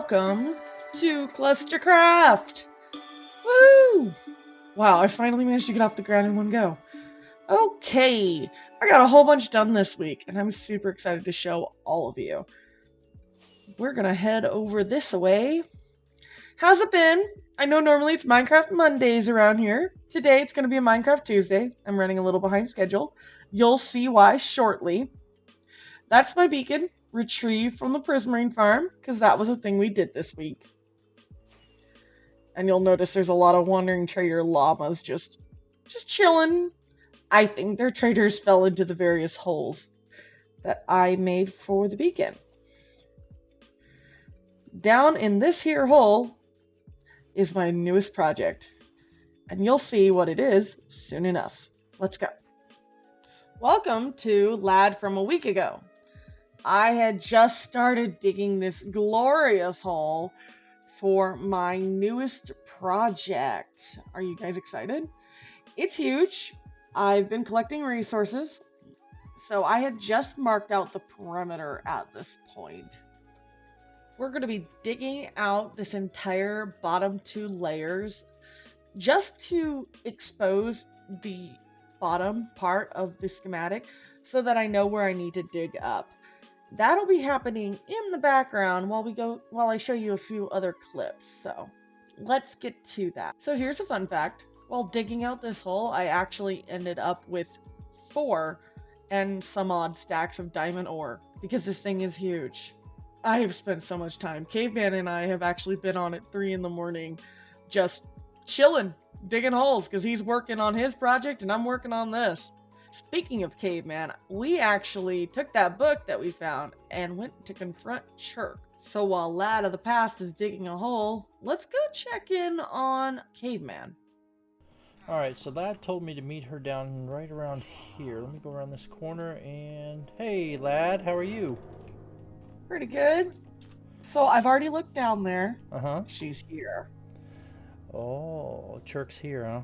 Welcome to ClusterCraft! Woo! Wow, I finally managed to get off the ground in one go. Okay, I got a whole bunch done this week, and I'm super excited to show all of you. We're gonna head over this way. How's it been? I know normally it's Minecraft Mondays around here. Today it's gonna be a Minecraft Tuesday. I'm running a little behind schedule. You'll see why shortly. That's my beacon, retrieved from the Prismarine farm, because that was a thing we did this week. And you'll notice there's a lot of wandering trader llamas just chilling. I think their traders fell into the various holes that I made for the beacon. Down in this here hole is my newest project, and you'll see what it is soon enough. Let's go. Welcome to Lad from a week ago. I had just started digging this glorious hole for my newest project. Are you guys excited? It's huge. I've been collecting resources, so I had just marked out the perimeter at this point. We're going to be digging out this entire bottom 2 layers just to expose the bottom part of the schematic so that I know where I need to dig up. That'll be happening in the background while I show you a few other clips. So let's get to that. So here's a fun fact. While digging out this hole, I actually ended up with 4 and some odd stacks of diamond ore because this thing is huge. I have spent so much time. Caveman and I have actually been on at 3 in the morning just chilling, digging holes because he's working on his project and I'm working on this. Speaking of Caveman, we actually took that book that we found and went to confront Chirk. So while Lad of the Past is digging a hole, let's go check in on Caveman. Alright, so Lad told me to meet her down right around here. Let me go around this corner and... Hey, Lad, how are you? Pretty good. So I've already looked down there. Uh-huh. She's here. Oh, Chirk's here, huh?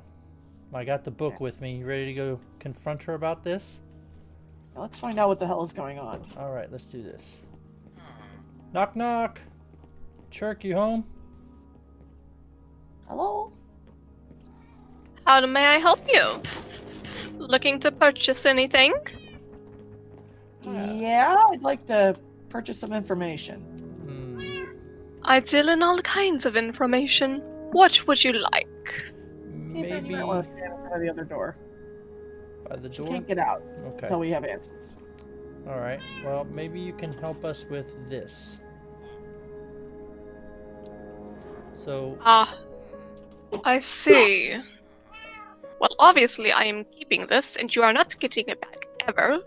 I got the book with me. You ready to go confront her about this? Let's find out what the hell is going on. Alright, let's do this. Knock, knock! Chirk, you home? Hello? How may I help you? Looking to purchase anything? Yeah, I'd like to purchase some information. I deal in all kinds of information. What would you like? Maybe... You might want to stand in front of the other door. By the door? She can't get out Okay. until we have answers. Alright, well, maybe you can help us with this. So... Ah, I see. Well, obviously I am keeping this, and you are not getting it back, ever.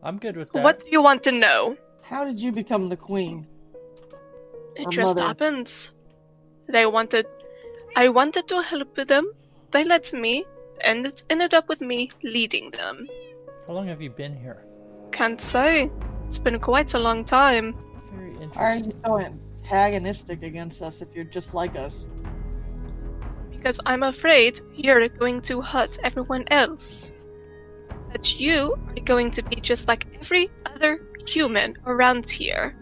I'm good with that. What do you want to know? How did you become the queen? It Or just mother? happens. I wanted to help them, they let me, and it ended up with me leading them. How long have you been here? Can't say. It's been quite a long time. Very interesting. Why are you so antagonistic against us if you're just like us? Because I'm afraid you're going to hurt everyone else. That you are going to be just like every other human around here.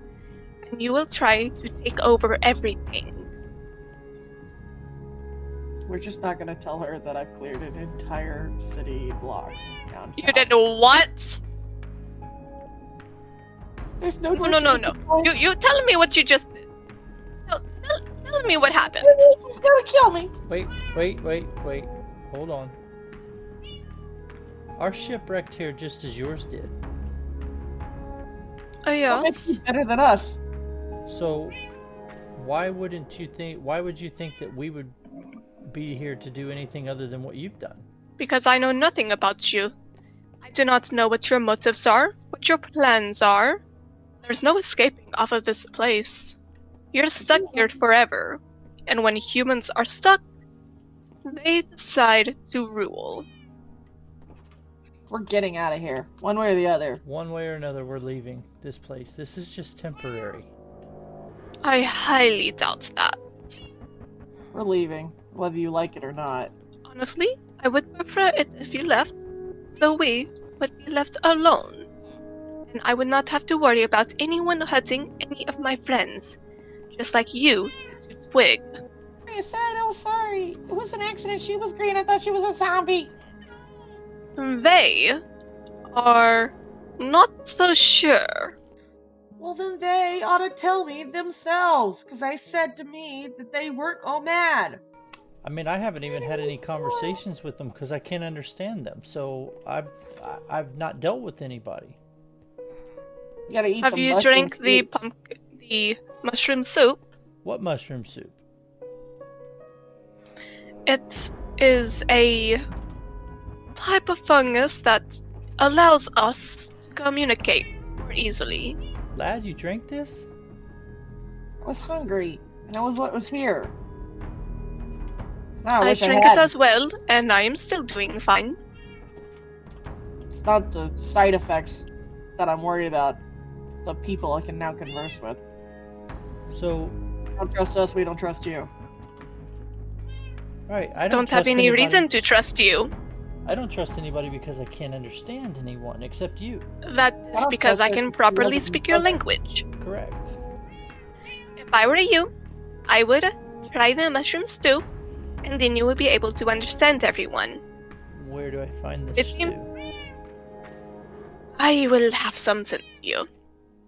And you will try to take over everything. We're just not going to tell her that I've cleared an entire city block downtown. You did what? There's no No. You tell me what you just did. Tell me what happened. She's gonna kill me. Wait. Hold on. Our ship wrecked here just as yours did. Oh, What makes you yes. better than us? So, why would you think that we would be here to do anything other than what you've done? Because I know nothing about you. I do not know what your motives are, what your plans are. There's no escaping off of this place. You're stuck here forever. And when humans are stuck, they decide to rule. We're getting out of here, one way or the other. One way or another, we're leaving this place. This is just temporary. I highly doubt that. We're leaving, whether you like it or not. Honestly, I would prefer it if you left, so we would be left alone. And I would not have to worry about anyone hurting any of my friends. just like you did to Twig. I said I was sorry. It was an accident. She was green. I thought she was a zombie. They are not so sure. Well, then they ought to tell me themselves, because they said to me that they weren't all mad. I mean, I haven't even had any conversations with them because I can't understand them. So I've not dealt with anybody. You gotta eat Have the you mushroom drank the soup. the mushroom soup? What mushroom soup? It is a type of fungus that allows us to communicate more easily. Lad, you drank this? I was hungry, and that was what was here. Now I I wish I drank it had. as well, and I am still doing fine. It's not the side effects that I'm worried about. It's the people I can now converse with. So, You don't trust us, we don't trust you. right, I Don't have trust any anybody. reason to trust you. I don't trust anybody because I can't understand anyone except you. That I is don't because trust I her can because she properly wasn't speak your brother. language. Correct. If I were you, I would try the mushroom stew, and then you would be able to understand everyone. Where do I find this It seems- stew? I will have some sent to you.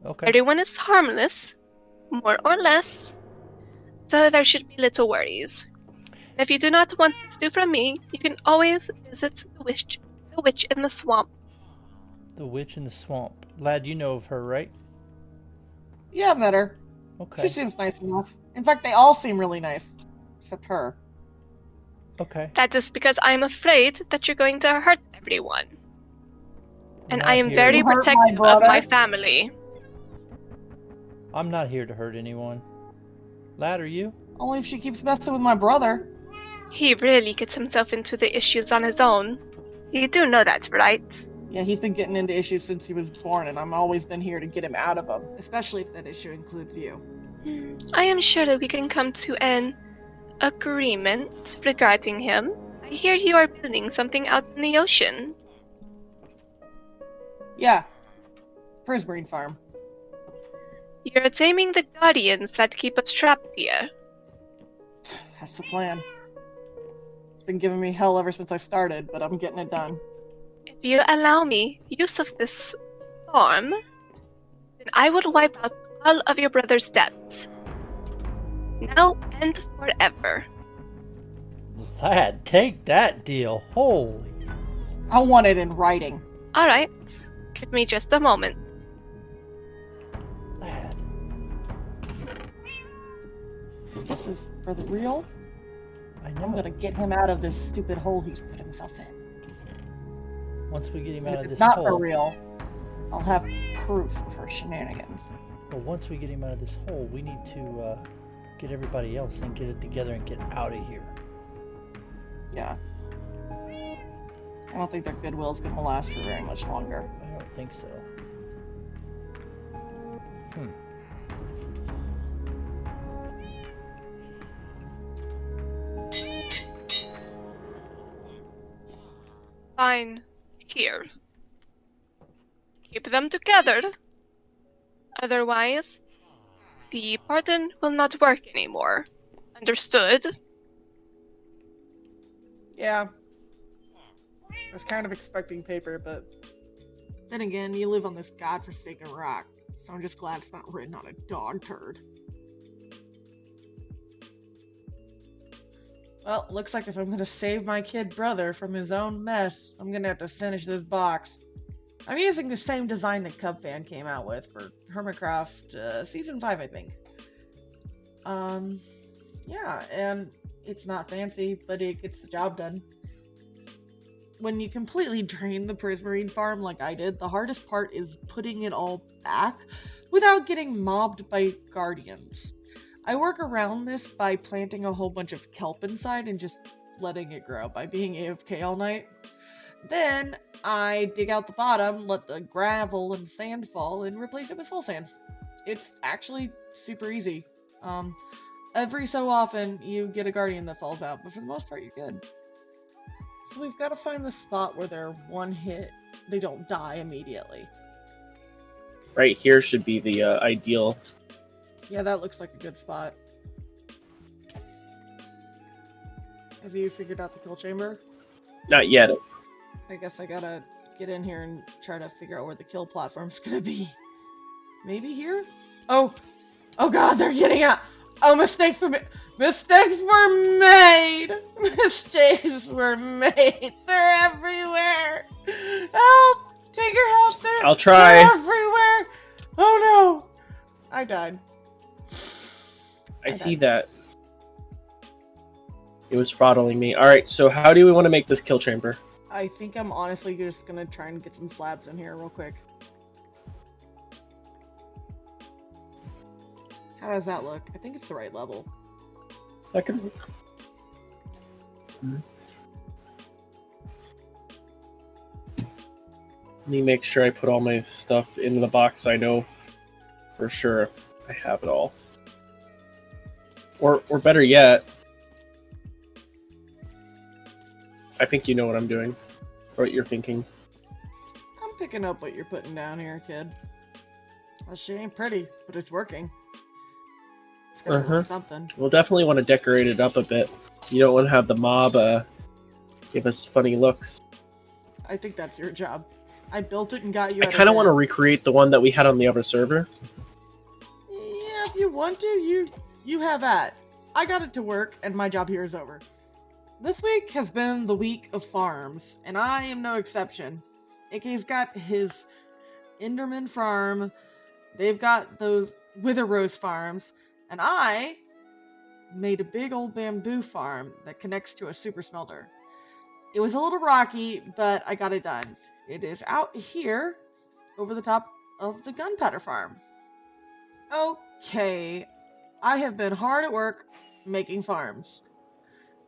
Okay. Everyone is harmless, more or less, so there should be little worries. And if you do not want the stew from me, you can always visit the witch in the swamp. The witch in the swamp. Lad, you know of her, right? Yeah, I met her. Okay. She seems nice enough. In fact, they all seem really nice. Except her. Okay. That is because I am afraid that you're going to hurt everyone. And I'm I not am here- very You hurt my protective of my brother? family. I'm not here to hurt anyone. Lad, are you? Only if she keeps messing with my brother. He really gets himself into the issues on his own. You do know that, right? Yeah, he's been getting into issues since he was born, and I've always been here to get him out of them. Especially if that issue includes you. I am sure that we can come to an agreement regarding him. I hear you are building something out in the ocean. Yeah. Prismarine farm. You're taming the guardians that keep us trapped here. That's the plan. It's been giving me hell ever since I started, but I'm getting it done. If you allow me use of this farm, then I will wipe out all of your brother's debts. Now and forever. Lad, take that deal. Holy. I want it in writing. Alright, give me just a moment. Lad. If this is for the real, I I'm know. gonna get him out of this stupid hole he's put himself in. Once we get him And out if of it's this not hole. for real, I'll have proof of her shenanigans. But once we get him out of this hole, we need to get everybody else and get it together and get out of here. Yeah. I don't think their goodwill's gonna last for very much longer. I don't think so. Fine. Here. Keep them together. Otherwise, the pardon will not work anymore. Understood? Yeah. I was kind of expecting paper, but then again, you live on this godforsaken rock, so I'm just glad it's not written on a dog turd. Well, looks like if I'm gonna save my kid brother from his own mess, I'm gonna have to finish this box. I'm using the same design that Cubfan came out with for Hermitcraft Season 5, I think. Yeah, and it's not fancy, but it gets the job done. When you completely drain the Prismarine farm like I did, the hardest part is putting it all back without getting mobbed by guardians. I work around this by planting a whole bunch of kelp inside and just letting it grow by being AFK all night. Then I dig out the bottom, let the gravel and sand fall, and replace it with soul sand. It's actually super easy. Every so often you get a guardian that falls out, but for the most part you're good. So we've got to find the spot where they're one hit, they don't die immediately. Right here should be the ideal Yeah, that looks like a good spot. Have you figured out the kill chamber? Not yet. I guess I gotta get in here and try to figure out where the kill platform's gonna be. Maybe here? Oh! Oh god, they're getting out! Oh, mistakes were made! Mistakes were made! Mistakes were made! They're everywhere! Help! TinkerHat, I'll try. They're everywhere! Oh no! I died. I see that. It was throttling me. Alright, so how do we want to make this kill chamber? I think I'm honestly just gonna try and get some slabs in here real quick. How does that look? I think it's the right level. That could work. Let me make sure I put all my stuff into the box so I know for sure I have it all. Or better yet, I think you know what I'm doing, or what you're thinking. I'm picking up what you're putting down here, kid. Well, she ain't pretty, but it's working. It's gotta look something. We'll definitely want to decorate it up a bit. You don't want to have the mob give us funny looks. I think that's your job. I built it and got you I out kind of of want to bed. recreate the one that we had on the other server. Yeah, if you want to, you have that. I got it to work, and my job here is over. This week has been the week of farms, and I am no exception. AK's got his Enderman farm, they've got those Wither Rose farms, and I made a big old bamboo farm that connects to a super smelter. It was a little rocky, but I got it done. It is out here, over the top of the gunpowder farm. Okay, I have been hard at work making farms.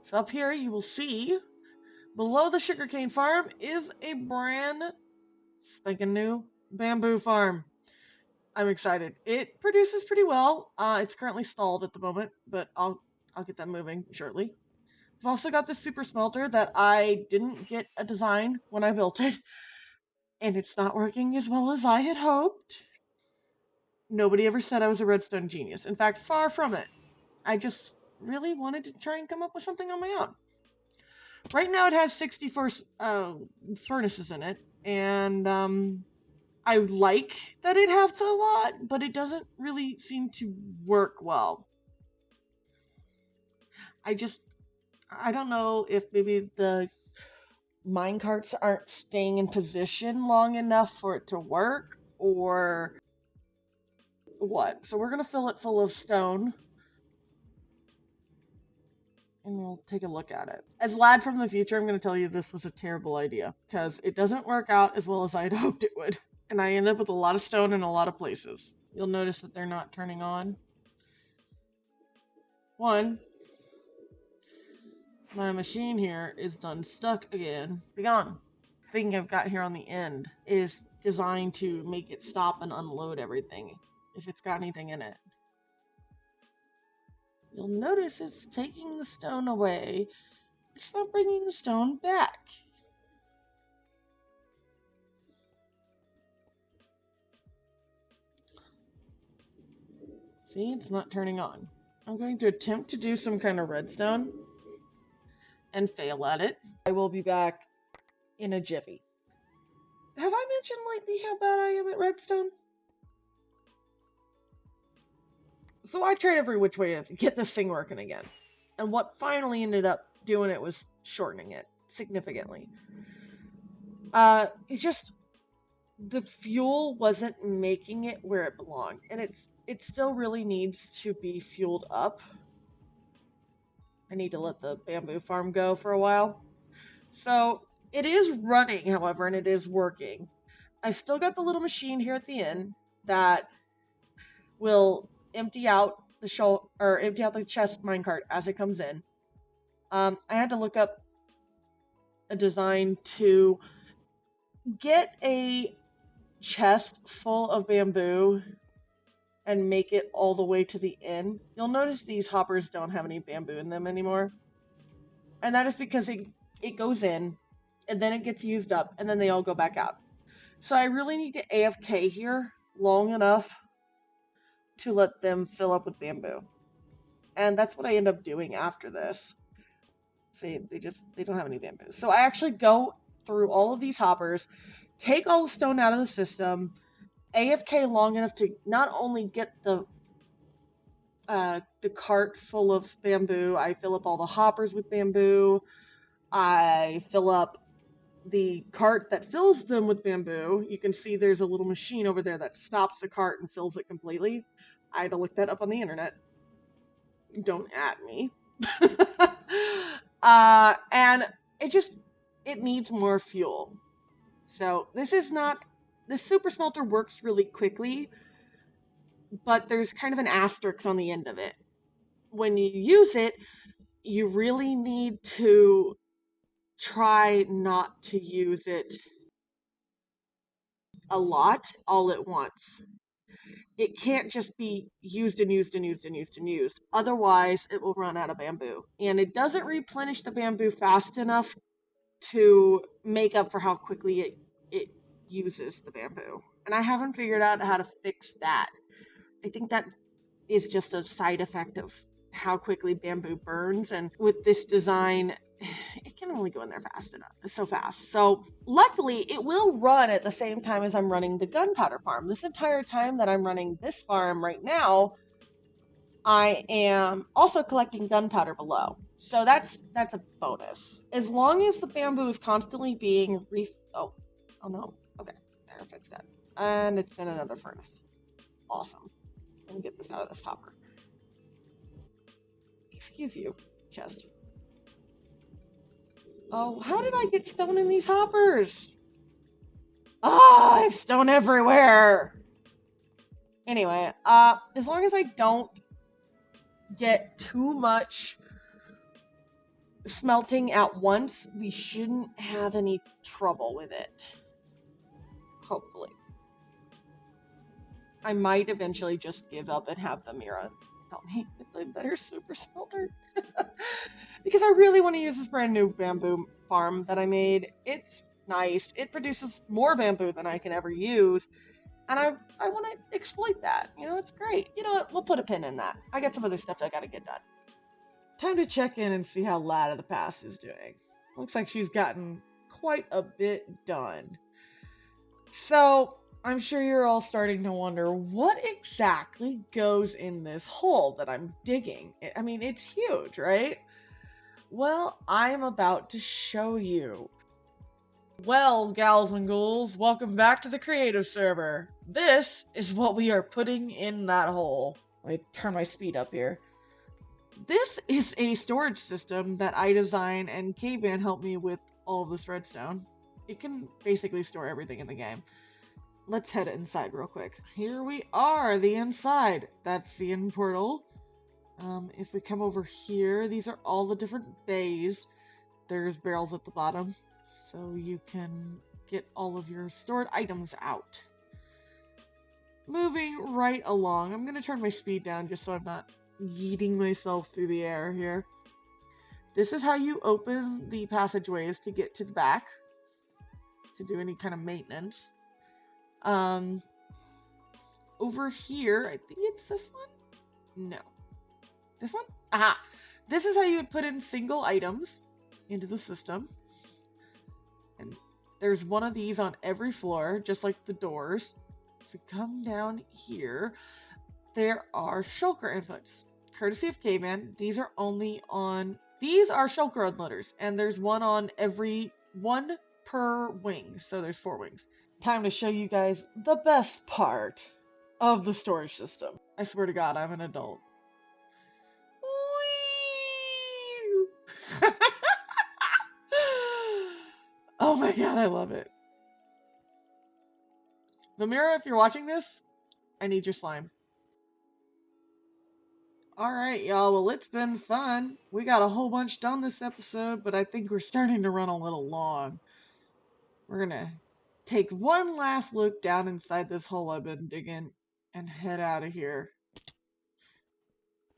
So up here you will see, below the sugarcane farm is a brand spanking new bamboo farm. I'm excited. It produces pretty well. It's currently stalled at the moment, but I'll get that moving shortly. I've also got this super smelter that I didn't get a design when I built it, and it's not working as well as I had hoped. Nobody ever said I was a redstone genius. In fact, far from it. I just really wanted to try and come up with something on my own. Right now it has 64 furnaces in it, and I like that it has a lot, but it doesn't really seem to work well. I don't know if maybe the minecarts aren't staying in position long enough for it to work, or what. So we're going to fill it full of stone, and we'll take a look at it. As Lad from the future, I'm going to tell you this was a terrible idea, because it doesn't work out as well as I'd hoped it would. And I end up with a lot of stone in a lot of places. You'll notice that they're not turning on. One, my machine here is done stuck again. Be gone. The thing I've got here on the end is designed to make it stop and unload everything if it's got anything in it. You'll notice it's taking the stone away. It's not bringing the stone back. See, it's not turning on. I'm going to attempt to do some kind of redstone and fail at it. I will be back in a jiffy. Have I mentioned lately how bad I am at redstone? So I tried every which way to get this thing working again. And what finally ended up doing it was shortening it significantly. It just, the fuel wasn't making it where it belonged. And it still really needs to be fueled up. I need to let the bamboo farm go for a while. So it is running, however, and it is working. I've still got the little machine here at the end that will empty out the chest minecart as it comes in. I had to look up a design to get a chest full of bamboo and make it all the way to the end. You'll notice these hoppers don't have any bamboo in them anymore. And that is because it goes in, and then it gets used up, and then they all go back out. So I really need to AFK here long enough to let them fill up with bamboo. And that's what I end up doing after this. See, they don't have any bamboo. So I actually go through all of these hoppers, take all the stone out of the system, AFK long enough to not only get the cart full of bamboo, I fill up all the hoppers with bamboo, I fill up the cart that fills them with bamboo. You can see there's a little machine over there that stops the cart and fills it completely. I had to look that up on the internet. Don't at me. And it needs more fuel. So this super smelter works really quickly, but there's kind of an asterisk on the end of it. When you use it, you really need to try not to use it a lot all at once. It can't just be used and used and used and used and used. Otherwise, it will run out of bamboo. And it doesn't replenish the bamboo fast enough to make up for how quickly it uses the bamboo. And I haven't figured out how to fix that. I think that is just a side effect of how quickly bamboo burns. And with this design, it can only go in there fast enough. It's so fast. So luckily, it will run at the same time as I'm running the gunpowder farm. This entire time that I'm running this farm right now, I am also collecting gunpowder below. So that's a bonus. As long as the bamboo is constantly being oh no. Okay, there, I fixed that. And it's in another furnace. Awesome. Let me get this out of this hopper. Excuse you, chest. Oh, how did I get stone in these hoppers? Ah, I have stone everywhere. Anyway, as long as I don't get too much smelting at once, we shouldn't have any trouble with it. Hopefully. I might eventually just give up and have Vamira help me with a better super smelter. Because I really want to use this brand new bamboo farm that I made. It's nice. It produces more bamboo than I can ever use. And I want to exploit that. You know, it's great. You know what? We'll put a pin in that. I got some other stuff I got to get done. Time to check in and see how Lad of the Past is doing. Looks like she's gotten quite a bit done. So, I'm sure you're all starting to wonder what exactly goes in this hole that I'm digging. I mean, it's huge, right? Well, I'm about to show you. Well, gals and ghouls, welcome back to the creative server. This is what we are putting in that hole. Let me turn my speed up here. This is a storage system that I designed and Caveman helped me with all of this redstone. It can basically store everything in the game. Let's head inside real quick. Here we are, the inside. That's the end portal. If we come over here, these are all the different bays. There's barrels at the bottom, so you can get all of your stored items out. Moving right along, I'm going to turn my speed down just so I'm not yeeting myself through the air here. This is how you open the passageways to get to the back, to do any kind of maintenance. Over here, I think it's this one? No. This one? Aha! This is how you would put in single items into the system. And there's one of these on every floor, just like the doors. If we come down here, there are shulker inputs. Courtesy of Caveman, these are shulker unloaders, and there's one per wing, so there's 4 wings. Time to show you guys the best part of the storage system. I swear to God, I'm an adult. Oh my God, I love it. Vamira, if you're watching this, I need your slime. Alright, y'all, well, it's been fun. We got a whole bunch done this episode, but I think we're starting to run a little long. We're gonna take one last look down inside this hole I've been digging and head out of here.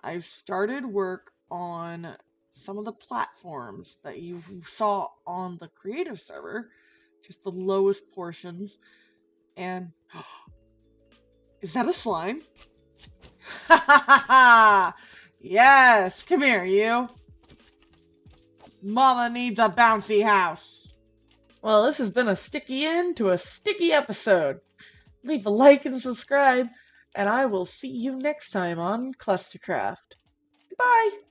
I've started work on some of the platforms that you saw on the creative server, just the lowest portions. And is that a slime? Ha ha ha ha! Yes, come here, you. Mama needs a bouncy house. Well, this has been a sticky end to a sticky episode. Leave a like and subscribe, and I will see you next time on ClusterCraft. Goodbye!